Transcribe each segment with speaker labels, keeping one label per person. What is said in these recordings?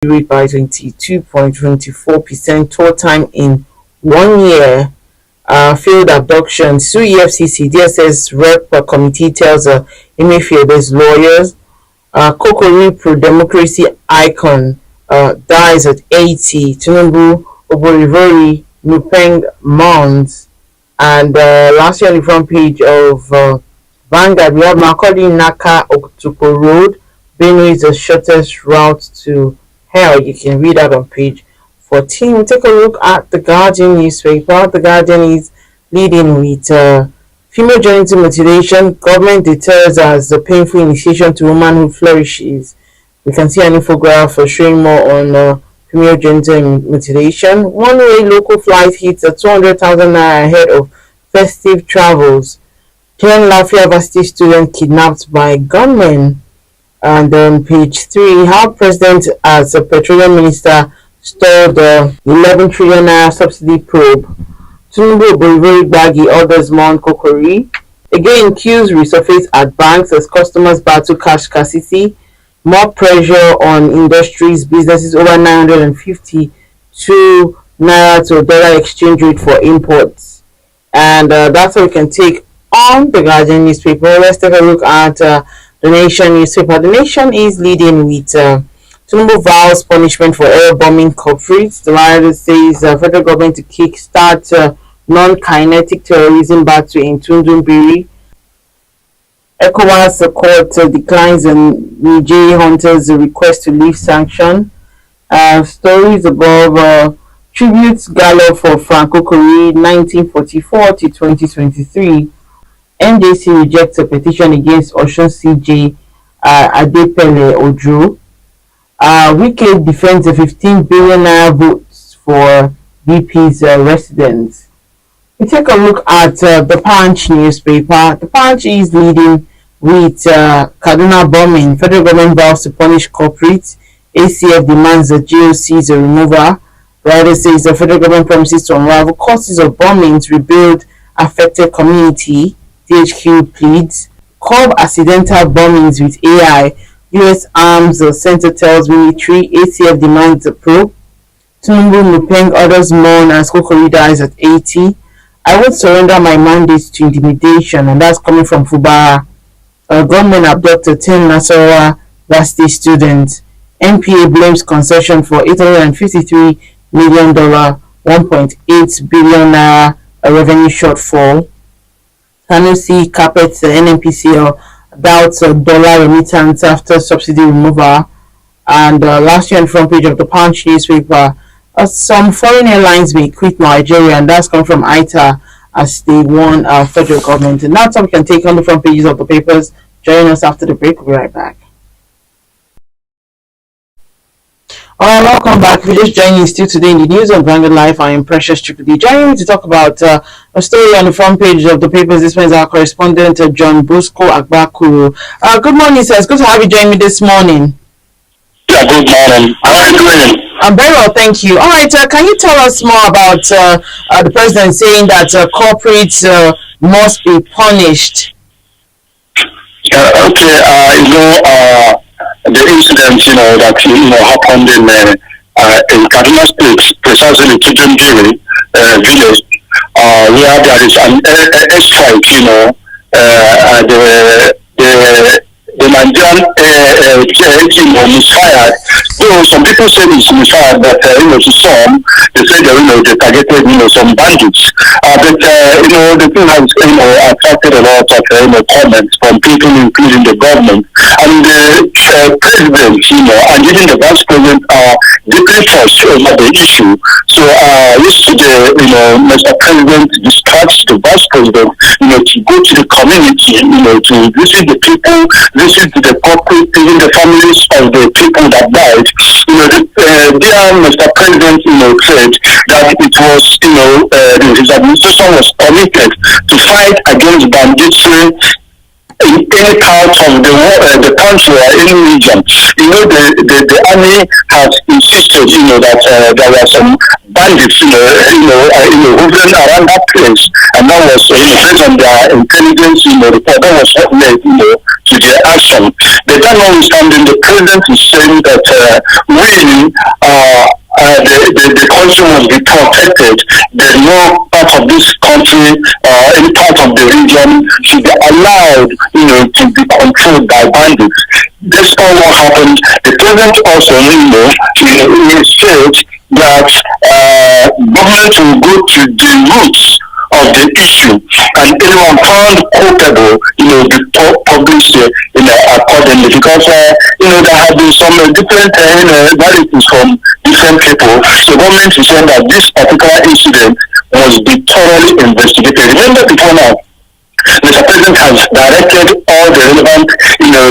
Speaker 1: rate by 22.24%, total time in 1 year. Failed abduction, sue EFCC, DSS rep committee tells Emefiele's lawyers. Kokori pro-democracy icon dies at 80. Tinubu, Oborivori, Nupeng mounds. And lastly on the front page of Vanguard, we have Macaulay Naka Oktuko Road. Benue is the shortest route to hell. You can read that on page 14. We take a look at the Guardian newspaper. The Guardian is leading with female genital mutilation. Government deters as the painful initiation to womanhood flourishes. We can see an infographic showing more on female genital mutilation. One-way local flight hits at 200,000 naira ahead of festive travels. 10 Lafayette University students kidnapped by gunmen. And on page 3, how President as a petroleum minister stalled the 11 trillion naira subsidy probe. Tinubu Oborivori Gbagi orders Mount Kokori. Again, queues resurface at banks as customers battle cash scarcity. More pressure on industries, businesses over 952 naira to dollar exchange rate for imports. And that's what we can take on the Guardian newspaper. Let's take a look at the Nation newspaper. The Nation is leading with Tinubu vows punishment for air bombing culprits. The narrative says federal government to kickstart non-kinetic terrorism battle in Tundumbiri. ECOWAS court declines Niger hunters' request to lift sanction. Stories above tributes gala for Franco Kori 1944 to 2023. NDC rejects a petition against Osun CJ Adepele Ojo. Wike defends a 15 billion naira votes for VP's residents. We take a look at the Punch newspaper. The Punch is leading with Kaduna bombing. Federal government vows to punish culprits. ACF demands the GOC's removal. Writer says the federal government promises to unravel causes of bombings, rebuild affected community. DHQ pleads. Curb accidental bombings with AI. U.S. Arms Center tells military. ACF demands the probe. Tinubu Nupeng orders mourn as Kokori dies at 80. I won't surrender my mandate to intimidation, and that's coming from Fubara. Government abducted 10 Nasarawa University students. NPA blames concession for $853 million, 1.8 billion naira revenue shortfall. Sanusi carpets NNPCL doubts dollar remittance after subsidy removal. And last year on the front page of the Punch newspaper, some foreign airlines may quit Nigeria, and that's come from ITA as they warn federal government. And that's what we can take on the front pages of the papers. Join us after the break. We'll be right back. Alright, welcome back. If you're just joining still today in the news on Vanguard Live, I am Precious Chickadee. Joining me to talk about a story on the front page of the papers. This one is our correspondent, John Bosco Agbakuru. Good morning, sir. It's good to have you join me this morning.
Speaker 2: Yeah, good morning. How are you doing?
Speaker 1: I'm very well, thank you. Alright, can you tell us more about the president saying that corporates must be punished?
Speaker 2: The incident, that happened in Kaduna State, precisely in Tudunbiri village, where there is an airstrike. The Nigerian misfired. Some people say it's misfired, but to some they say they targeted some bandits. But the thing has attracted a lot of comments from people, including the government and the president. And even the vice president are deeply touched over the issue. So yesterday, Mr. President dispatched the vice president, to go to the community, to visit the people, visit the corporate, even the families of the people that died. Dear Mr. President, said that it was, his administration was committed to fight against banditry in any part of the country or any region. The army has insisted, that there were some bandits, hovering around that place, and that was, based on their intelligence, report, that was what led, to their action. But that notwithstanding, the president is saying that we the country must be protected. There's no part of this country or any part of the region should be allowed, to be controlled by bandits. Despite what happened, the president also, he said that government will go to the roots of the issue, and anyone found culpable, be published, accordingly. Because there have been some different narratives from different people. The government is saying that this particular incident must be thoroughly investigated. Remember, before now, Mr. President has directed all the relevant,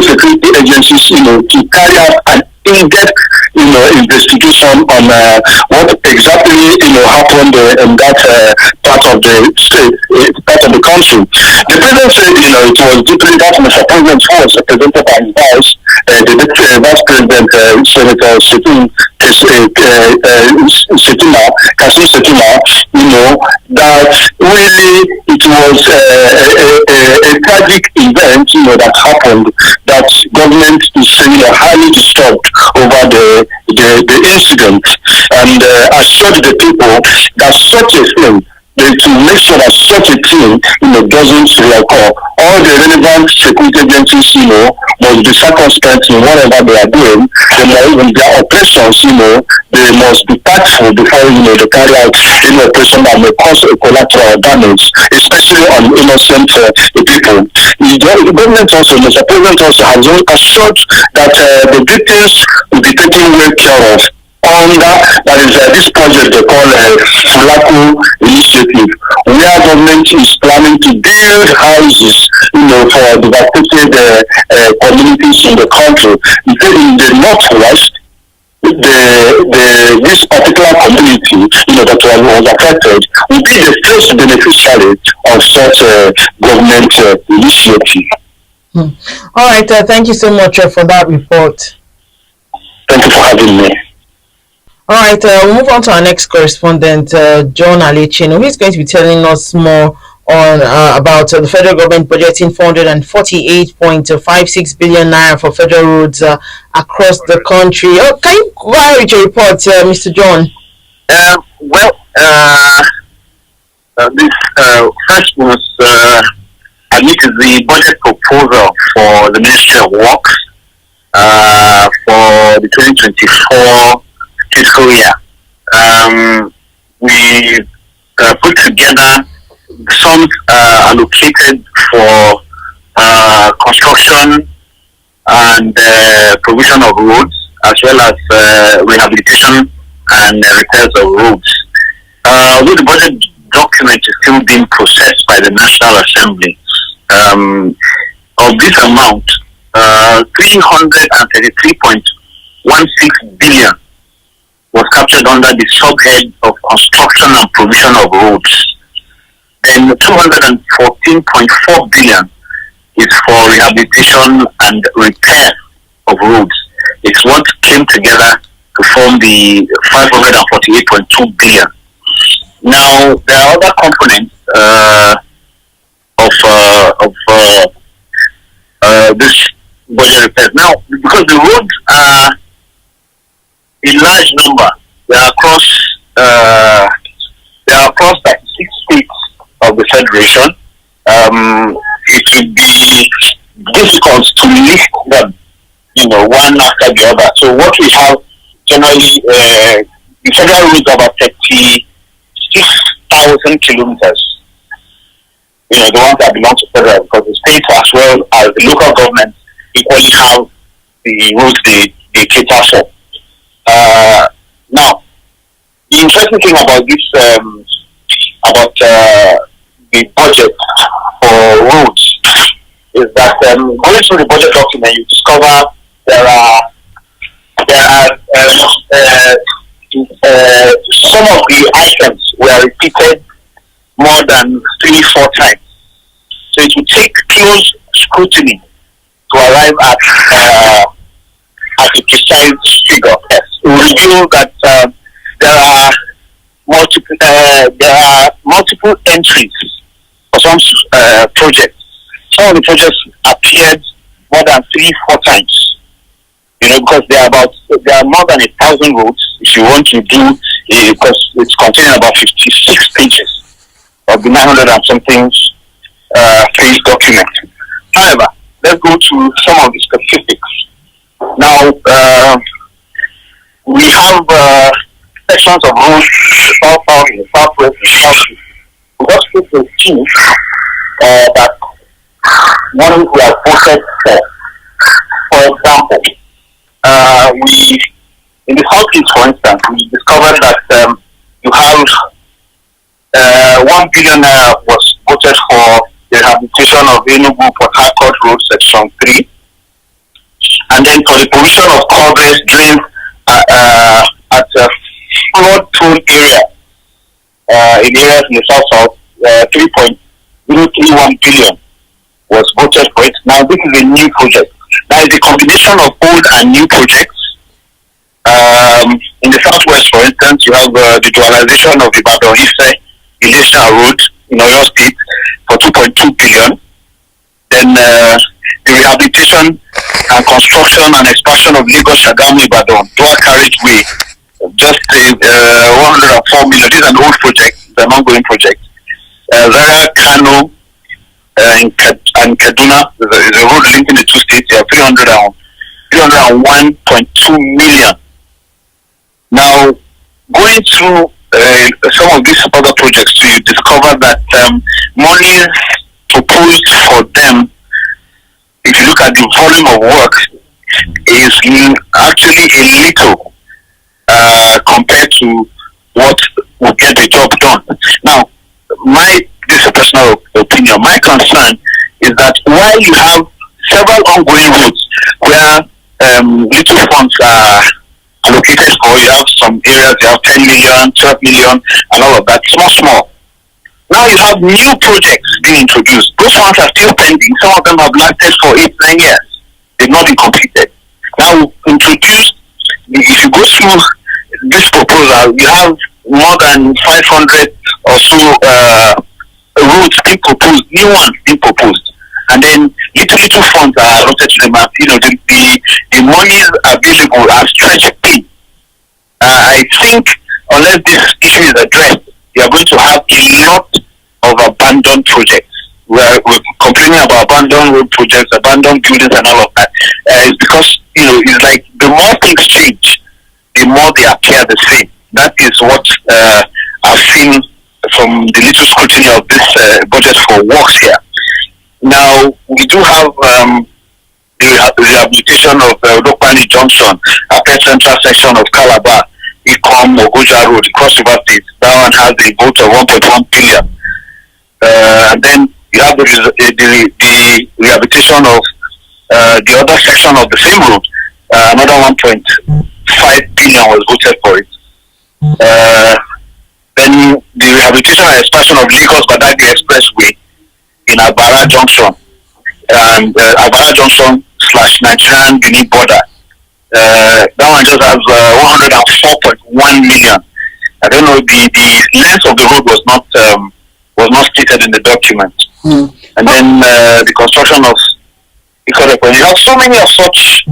Speaker 2: security agencies, to carry out an in-depth, investigation on what exactly, happened in that part of the state, part of the country. The president said, it was deeply that Mr. President who was represented by his vice, the vice president, Senator Kasim Setima, that really it was a tragic event, that happened, that government is highly disturbed over the incident, and assured the people that such a thing, to make sure that such a thing, doesn't reoccur. All the relevant security agencies, must be circumspect in whatever they are doing. Even their operations, they must be tactful before, they carry out any operation that may cause a collateral damage, especially on innocent people. The government also, Mr. President also has assured that the victims will be taken well care of under this project they call Fulaku Initiative, where government is planning to build houses, for devastated communities in the country. In the northwest, this particular community, that was affected, will be the first beneficiary of such a government initiative.
Speaker 1: All right, thank you so much for that report.
Speaker 2: Thank you for having me.
Speaker 1: All right, we'll move on to our next correspondent, John Alechino, who is going to be telling us more on about the federal government budgeting 448.56 billion naira for federal roads across the country. Can you go ahead with your report, Mr. John?
Speaker 2: This first was, I think, is the budget proposal for the Ministry of Works for the 2024 fiscal year. We put together sums allocated for construction and provision of roads, as well as rehabilitation and repairs of roads. Although the budget document is still being processed by the National Assembly, of this amount, 333.16 billion was captured under the subhead of construction and provision of roads. Then 214.4 billion is for rehabilitation and repair of roads. It's what came together to form the 548.2 billion. Now there are other components of this budget repairs. Now, because the roads are a large number, they are across 36 states of the federation. It would be difficult to list them, one after the other. So what we have generally, the federal roads are about 36,000 kilometers. The ones that belong to federal, because the states as well as the local governments equally have the roads they cater for. Now, the interesting thing about this, the budget for roads, is that going through the budget document, you discover there are some of the items were repeated more than 3-4 times. So it will take close scrutiny to arrive at a precise figure. Yes. We reveal that there are multiple entries for some projects. Some of the projects appeared more than 3-4 times. Because there are more than 1,000 roads. If you want to do, because it's containing about 56 pages of the 900 and something page document. However, let's go to some of the specifics. Now, we have sections of roads in the south, in the southwest, in the southeast. We just put the key that one we have voted for. For example, in the southeast, for instance, we discovered that you have 1 billion was voted for the rehabilitation of Enugu Port Harcourt Road Section 3, and then for the provision of culverts drains at a flood-prone area in areas in the south, 3.031 billion was voted for it. Now, this is a new project. Now, it's a combination of old and new projects. In the southwest, for instance, you have the dualization of the Ibadan-Ife-Ilesha Road in Oyo State for 2.2 billion. Then the rehabilitation and construction and expansion of Lagos-Shagamu-Ibadan dual carriageway, just 104 million. This is an old project, it's an ongoing project. Zaria, Kano, and Kaduna, there's a road linking the two states. There are 301.2 million. Now, going through some of these other projects, so you discover that money proposed for them, if you look at the volume of work, is actually a little compared to what will get the job done. Now, this is a personal opinion. My concern is that while you have several ongoing roads where little funds are allocated for, you have some areas, you have 10 million, 12 million, and all of that, small. Now you have new projects being introduced. Those ones are still pending. Some of them have lasted for 8-9 years. They've not been completed. Now, introduced, if you go through this proposal, you have more than 500 or so roads being proposed, new ones being proposed. And then little funds are allotted to them. The monies available are stretched thin. I think unless this issue is addressed, you are going to have a lot of abandoned projects. We're complaining about abandoned road projects, abandoned buildings, and all of that. It's because it's like the more things change, the more they appear the same. That is what I've seen from the little scrutiny of this budget for works here. Now, we do have the rehabilitation of Dokpani Junction, Upper Central section of Calabar, Ikom, Ogoja Road, Cross River State. That one has a vote of 1.1 billion. And then you have the rehabilitation of the other section of the same road. Another 1.5 billion was voted for it. Then the rehabilitation and expansion of Lagos-Badagry Expressway in Abara Junction and Abara Junction / Nigerian Benin border. That one just has 104.1 million. I don't know, the length of the road was not stated in the document. And then the construction of you have so many of such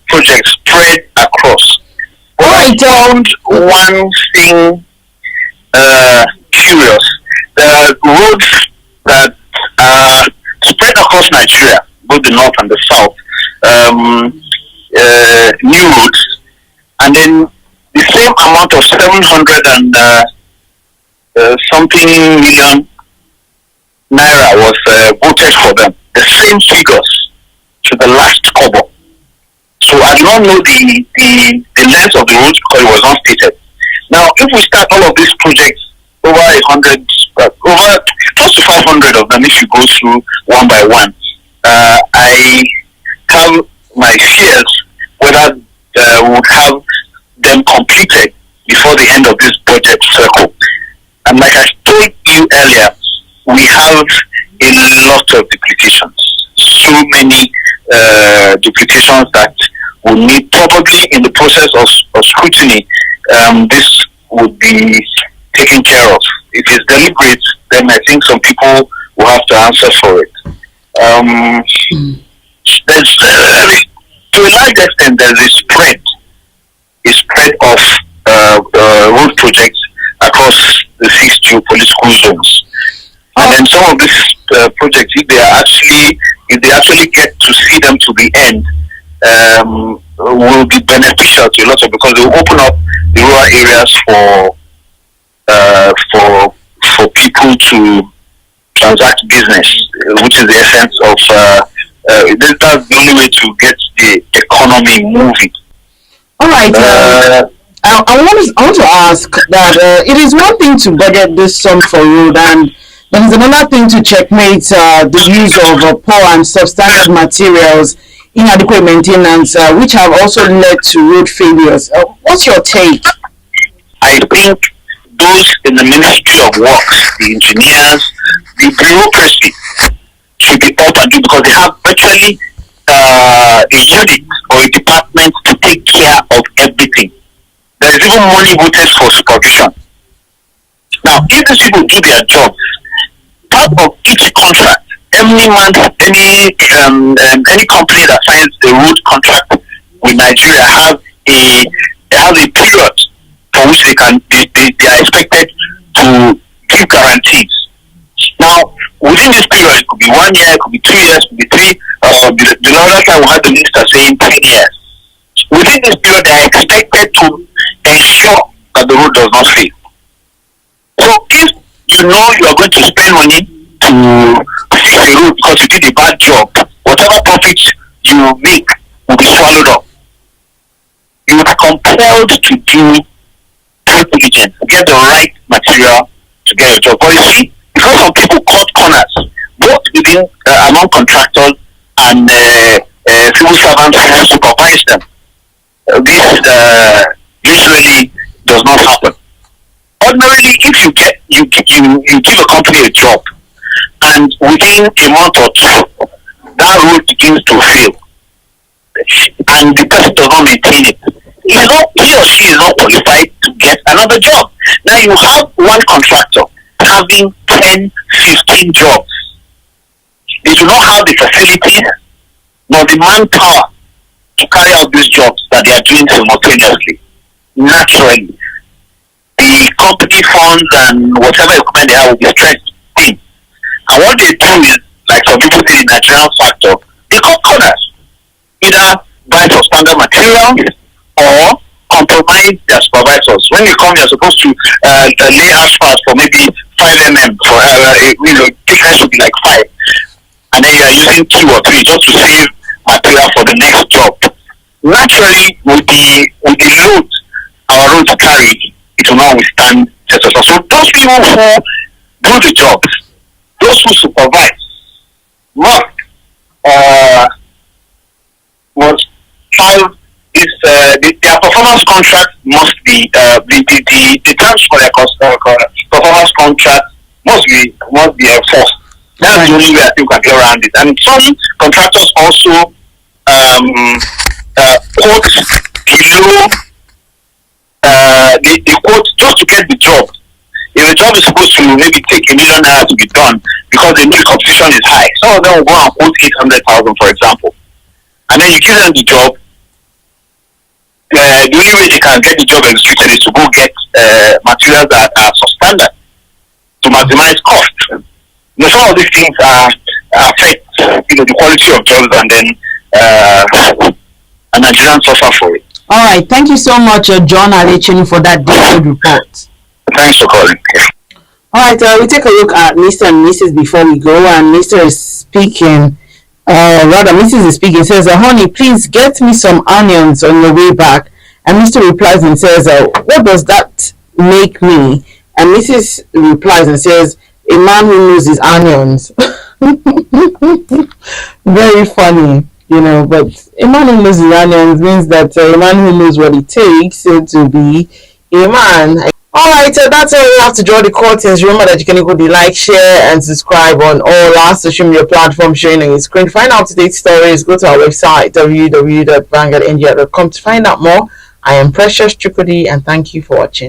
Speaker 2: projects spread across. But I found one thing curious. There are roads that are spread across Nigeria, both the north and the south, new roads, and then the same amount of 700 and something million naira was voted for them. The same figures to the last kobo. So I do not know the length of the roads because it was not stated. Now, if we start all of these projects, over close to 500 of them, if you go through one by one, I have my fears whether we would have them completed before the end of this budget cycle. And like I told you earlier, we have a lot of duplications. so many duplications that will need, probably in the process of scrutiny, this would be taken care of. If it's deliberate, then I think some people will have to answer for it. There's, to a large extent, there's a spread of road projects across the 6 geopolitical zones. And then some of these projects, if they actually get to see them to the end, will be beneficial to a lot of, because they will open up the rural areas for people to transact business, which is the essence of that's the only way to get the economy moving.
Speaker 1: All right. I want to ask that it is one thing to budget this sum for road, and there is another thing to checkmate the use of poor and substandard materials, inadequate maintenance, which have also led to road failures. What's your take?
Speaker 2: I think those in the Ministry of Works, the engineers, the bureaucracy should be up and do, because they have virtually a unit or a department to take care of everything. There is even money voted for supervision. Now, if these people do their jobs, part of each contract, any company that signs a road contract with Nigeria has a period for which they are expected to give guarantees. Now, within this period, it could be 1 year, it could be 2 years, it could be 3. The last time we had the minister saying 10 years. Within this period, they are expected to ensure that the road does not fail. So if you know you are going to spend money to fix a road because you did a bad job, whatever profit you make will be swallowed up. You are compelled to do due diligence, get the right material to get your job. But you see, because some people cut corners, both within among contractors and civil servants who supervise them, this usually does not happen. Ordinarily, if you give a company a job, and within a month or two, that road begins to fail, and the person does not maintain it, he or she is not qualified to get another job. Now you have one contractor having 10, 15 jobs. They do not have the facilities nor the manpower to carry out these jobs that they are doing simultaneously. Naturally, the company funds and whatever equipment they have will be stretched thin. And what they do is, like some people say, the Nigerian factor, they cut corners. Either buy substandard materials or compromise their supervisors. When you come, you're supposed to lay asphalt for maybe 5 mm, for thickness should be like 5. And then you are using 2 or 3 just to save material for the next job. Naturally, with the load our roads carry, it will not withstand such a. So those people who do the jobs, those who supervise, must have this. Their performance contract must be the terms for their performance contract must be enforced. That's the only way I think we can get around it. And some contractors also quote below. They quote just to get the job. If the job is supposed to maybe take $1 million to be done because they know the competition is high, some of them will go and quote 800,000, for example, and then you give them the job. The only way they can get the job executed is to go get materials that are substandard to maximize cost. Some of these things affect the quality of jobs, and then Nigerians suffer for it.
Speaker 1: All right, thank you so much, John Alechini, for that detailed report.
Speaker 2: Thanks for calling.
Speaker 1: All right, we take a look at Mr. and Mrs. before we go, and Mr. is speaking. Mrs. is speaking. Says, "Honey, please get me some onions on your way back." And Mr. replies and says, "What does that make me?" And Mrs. replies and says, "A man who knows his onions." Very funny. But a man who knows his onions means that a man who knows what it takes to be a man. Alright, so that's all we have to draw the curtains. Remember that you can equally like, share, and subscribe on all our social media platforms showing on your screen. To find out up-to-date stories, go to our website www.vanguardindia.com to find out more. I am Precious Chukudi, and thank you for watching.